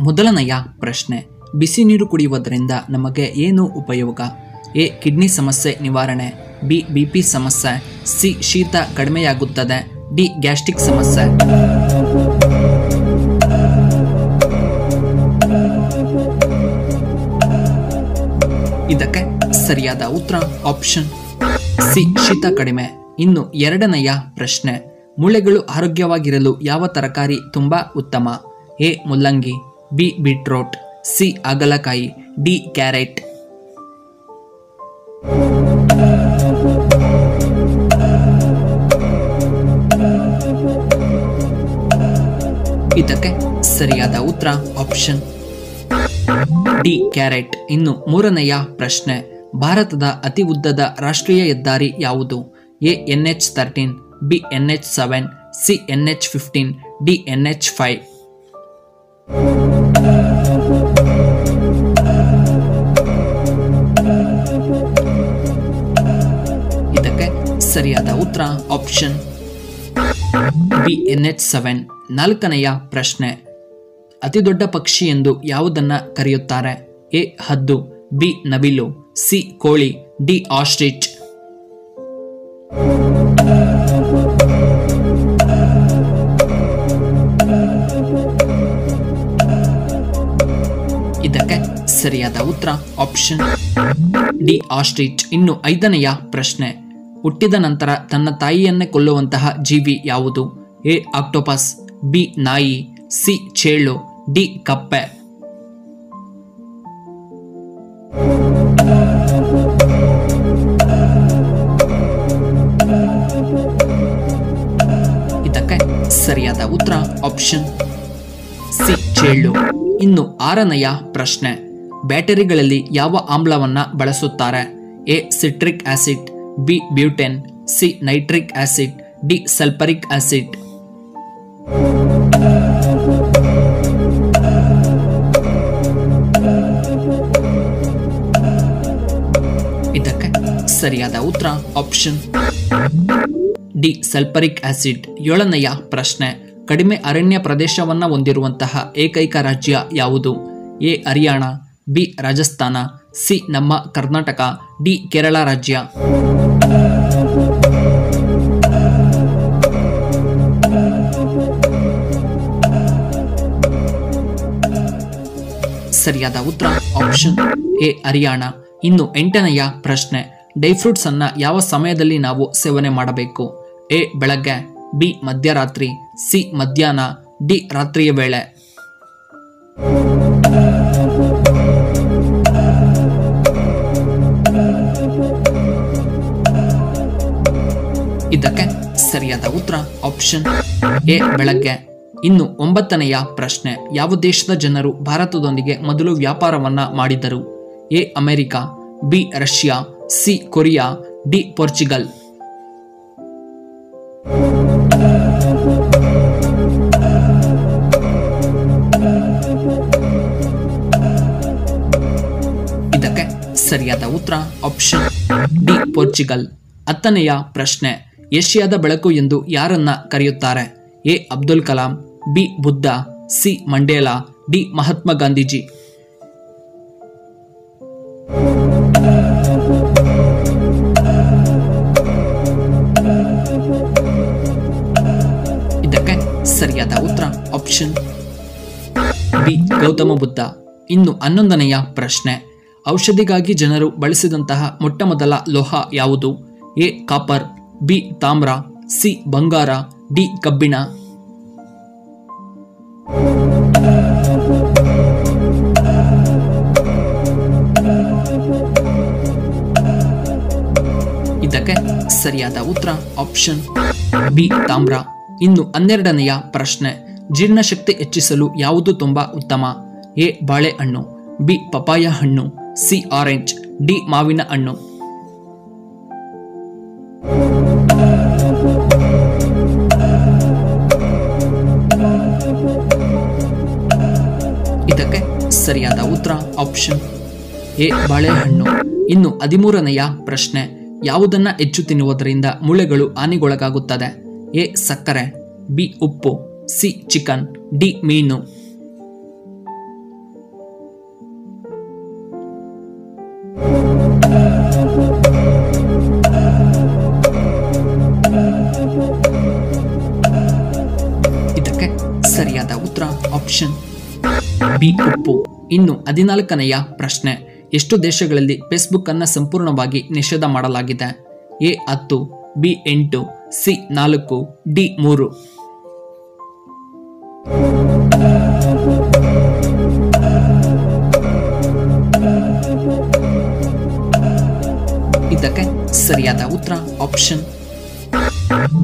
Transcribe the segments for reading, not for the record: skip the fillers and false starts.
ಮೊದಲನೆಯ ಪ್ರಶ್ನೆ, ಬಿಸಿ ನೀರು ಕುಡಿಯುವುದರಿಂದ ನಮಗೆ ಏನು ಉಪಯೋಗ? ಎ. ಕಿಡ್ನಿ ಸಮಸ್ಯೆ ನಿವಾರಣೆ, ಬಿ. BP ಸಮಸ್ಯೆ, ಸಿ. ಶೀತ ಕಡಿಮೆಯಾಗುತ್ತದೆ, ಡಿ. ಗ್ಯಾಸ್ಟ್ರಿಕ್ ಸಮಸ್ಯೆ. ಇದಕ್ಕೆ ಸರಿಯಾದ ಉತ್ತರ ಆಪ್ಷನ್ ಸಿ, ಶೀತ ಕಡಿಮೆ. ಇನ್ನು ಎರಡನೆಯ ಪ್ರಶ್ನೆ, ಮೂಳೆಗಳು ಆರೋಗ್ಯವಾಗಿರಲು ಯಾವ ತರಕಾರಿ ತುಂಬಾ ಉತ್ತಮ? ಎ. ಮುಲ್ಲಂಗಿ, ಬಿ. Beetroot, C. ಹಾಗಲಕಾಯಿ, ಡಿ. ಕ್ಯಾರೆಟ್. ಇದಕ್ಕೆ ಸರಿಯಾದ ಉತ್ತರ ಆಪ್ಷನ್ ಡಿ. ಕ್ಯಾರೆಟ್. ಇನ್ನು ಮೂರನೆಯ ಪ್ರಶ್ನೆ, ಭಾರತದ ಅತಿ ಉದ್ದದ ರಾಷ್ಟ್ರೀಯ ಹೆದ್ದಾರಿ ಯಾವುದು? A. NH13, B. NH7, C. NH15, D. NH5. ಇದಕ್ಕೆ ಸರಿಯಾದ ಉತ್ತರ ಆಪ್ಷನ್ ಬಿ. NH7. ನಾಲ್ಕನೆಯ ಪ್ರಶ್ನೆ, ಅತಿ ದೊಡ್ಡ ಪಕ್ಷಿ ಎಂದು ಯಾವುದನ್ನ ಕರೆಯುತ್ತಾರೆ? ಎ. ಹದ್ದು, ಬಿ. ನವಿಲು, ಸಿ. ಕೋಳಿ, ಡಿ. ಆಸ್ಟ್ರಿಚ್. ಇದಕ್ಕೆ ಸರಿಯಾದ ಉತ್ತರ ಆಪ್ಷನ್ ಡಿ. ಆಸ್ಟ್ರಿಚ್. ಇನ್ನು ಐದನೆಯ ಪ್ರಶ್ನೆ, ಹುಟ್ಟಿದ ನಂತರ ತನ್ನ ತಾಯಿಯನ್ನೇ ಕೊಲ್ಲುವಂತಹ ಜೀವಿ ಯಾವುದು? ಎ. Octopus, B. ನಾಯಿ, ಸಿ. ಚೇಳು, ಡಿ. ಕಪ್ಪೆ. ಇದಕ್ಕೆ ಸರಿಯಾದ ಉತ್ತರ ಆಪ್ಷನ್ ಸಿ. ಚೇಳು. ಇನ್ನು ಆರನೆಯ ಪ್ರಶ್ನೆ, ಬ್ಯಾಟರಿಗಳಲ್ಲಿ ಯಾವ ಆಮ್ಲವನ್ನ ಬಳಸುತ್ತಾರೆ? A. Citric acid, B. Butane, C. Nitric acid, D. Sulphuric acid. ಇದಕ್ಕೆ ಸರಿಯಾದ ಉತ್ತರ ಆಪ್ಷನ್ ಡಿ. Sulphuric acid. ಏಳನೆಯ ಪ್ರಶ್ನೆ, ಕಡಿಮೆ ಅರಣ್ಯ ಪ್ರದೇಶವನ್ನ ಹೊಂದಿರುವಂತಹ ಏಕೈಕ ರಾಜ್ಯ ಯಾವುದು? A. Haryana, B. Rajasthan, C. ನಮ್ಮ ಕರ್ನಾಟಕ, ಡಿ. ಕೇರಳ ರಾಜ್ಯ. ಸರಿಯಾದ ಉತ್ತರ ಆಪ್ಷನ್ ಎ. ಹರಿಯಾಣ. ಇನ್ನು ಎಂಟನೆಯ ಪ್ರಶ್ನೆ, ಡ್ರೈ ಫ್ರೂಟ್ಸ್ ಅನ್ನ ಯಾವ ಸಮಯದಲ್ಲಿ ನಾವು ಸೇವನೆ ಮಾಡಬೇಕು? ಎ. ಬೆಳಗ್ಗೆ, ಬಿ. ಮಧ್ಯರಾತ್ರಿ, ಸಿ. ಮಧ್ಯಾಹ್ನ, ಡಿ. ರಾತ್ರಿಯ ವೇಳೆ. ಇದಕ್ಕೆ ಸರಿಯಾದ ಉತ್ತರ ಆಪ್ಷನ್ ಎ. ಬೆಳಗ್ಗೆ. ಇನ್ನು ಒಂಬತ್ತನೆಯ ಪ್ರಶ್ನೆ, ಯಾವ ದೇಶದ ಜನರು ಭಾರತದೊಂದಿಗೆ ಮೊದಲು ವ್ಯಾಪಾರವನ್ನ ಮಾಡಿದರು? A. America, B. Russia, C. Korea, D. Portugal. ಇದಕ್ಕೆ ಸರಿಯಾದ ಉತ್ತರ ಆಪ್ಷನ್ ಡಿ. ಪೋರ್ಚುಗಲ್. ಹತ್ತನೆಯ ಪ್ರಶ್ನೆ, ಏಷ್ಯಾದ ಬೆಳಕು ಎಂದು ಯಾರನ್ನ ಕರೆಯುತ್ತಾರೆ? A. Abdul Kalam, B. Buddha, C. Mandela, D. Mahatma Gandhiji. ಇದಕ್ಕೆ ಸರಿಯಾದ ಉತ್ತರ ಆಪ್ಷನ್ ಬಿ. ಗೌತಮ ಬುದ್ಧ. ಇನ್ನು 11ನೆಯ ಪ್ರಶ್ನೆ, ಔಷಧಿಗಾಗಿ ಜನರು ಬಳಸಿದಂತಹ ಮೊಟ್ಟಮೊದಲ ಲೋಹ ಯಾವುದು? ಎ. Copper, B. ತಾಮ್ರ, ಸಿ. ಬಂಗಾರ, ಡಿ. ಕಬ್ಬಿಣ. ಇದಕ್ಕೆ ಸರಿಯಾದ ಉತ್ತರ ಆಪ್ಷನ್ ಬಿ. ತಾಮ್ರ. ಇನ್ನು 12ನೆಯ ಪ್ರಶ್ನೆ, ಜೀರ್ಣಶಕ್ತಿ ಹೆಚ್ಚಿಸಲು ಯಾವುದು ತುಂಬಾ ಉತ್ತಮ? ಎ. ಬಾಳೆಹಣ್ಣು, ಬಿ. ಪಪಾಯ ಹಣ್ಣು, ಸಿ. Orange, D. ಮಾವಿನ ಹಣ್ಣು. ಇದಕ್ಕೆ ಸರಿಯಾದ ಉತ್ತರ ಆಪ್ಷನ್ ಎ. ಬಾಳೆಹಣ್ಣು. ಇನ್ನು 13ನೆಯ ಪ್ರಶ್ನೆ, ಯಾವುದನ್ನ ಹೆಚ್ಚು ತಿನ್ನುವುದರಿಂದ ಮೂಳೆಗಳು ಹಾನಿಗೊಳಗಾಗುತ್ತದೆ? ಎ. ಸಕ್ಕರೆ, ಬಿ. ಉಪ್ಪು, ಸಿ. Chicken, D. ಮೀನು. ಸರಿಯಾದ ಉತ್ತರ ಆಪ್ಷನ್ ಬಿ ಉಪ್ಪು. ಇನ್ನು 14ನೆಯ ಪ್ರಶ್ನೆ, ಎಷ್ಟು ದೇಶಗಳಲ್ಲಿ ಫೇಸ್ಬುಕ್ ಅನ್ನು ಸಂಪೂರ್ಣವಾಗಿ ನಿಷೇಧ ಮಾಡಲಾಗಿದೆ? A 10, B 8, C 4, D 3. ಇದಕ್ಕೆ ಸರಿಯಾದ ಉತ್ತರ ಆಪ್ಷನ್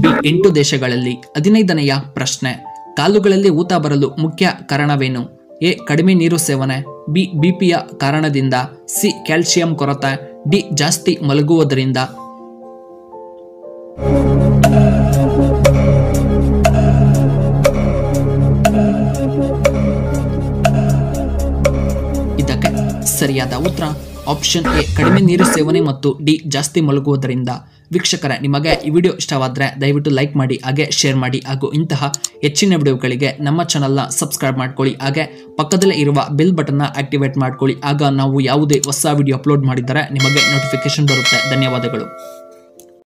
ಬಿ 8 ದೇಶಗಳಲ್ಲಿ. 15ನೆಯ ಪ್ರಶ್ನೆ, ಕಾಲುಗಳಲ್ಲಿ ಊತ ಬರಲು ಮುಖ್ಯ ಕಾರಣವೇನು? ಎ ಕಡಿಮೆ ನೀರು ಸೇವನೆ, ಬಿ ಬಿಪಿಯ ಕಾರಣದಿಂದ, ಸಿ ಕ್ಯಾಲ್ಸಿಯಂ ಕೊರತೆ, ಡಿ ಜಾಸ್ತಿ ಮಲಗುವುದರಿಂದ. ಇದಕ್ಕೆ ಸರಿಯಾದ ಉತ್ತರ ಆಪ್ಷನ್ ಎ ಕಡಿಮೆ ನೀರು ಸೇವನೆ ಮತ್ತು ಡಿ ಜಾಸ್ತಿ ಮಲಗುವುದರಿಂದ. ವೀಕ್ಷಕರೇ, ನಿಮಗೆ ಈ ವಿಡಿಯೋ ಇಷ್ಟವಾದರೆ ದಯವಿಟ್ಟು ಲೈಕ್ ಮಾಡಿ, ಹಾಗೆ ಶೇರ್ ಮಾಡಿ, ಹಾಗೂ ಇಂತಹ ಹೆಚ್ಚಿನ ವಿಡಿಯೋಗಳಿಗೆ ನಮ್ಮ ಚಾನಲ್ನ ಸಬ್ಸ್ಕ್ರೈಬ್ ಮಾಡ್ಕೊಳ್ಳಿ. ಹಾಗೆ ಪಕ್ಕದಲ್ಲೇ ಇರುವ ಬೆಲ್ ಬಟನ್ನ ಆಕ್ಟಿವೇಟ್ ಮಾಡ್ಕೊಳ್ಳಿ. ಆಗ ನಾವು ಯಾವುದೇ ಹೊಸ ವಿಡಿಯೋ ಅಪ್ಲೋಡ್ ಮಾಡಿದರೆ ನಿಮಗೆ ನೋಟಿಫಿಕೇಶನ್ ಬರುತ್ತೆ. ಧನ್ಯವಾದಗಳು.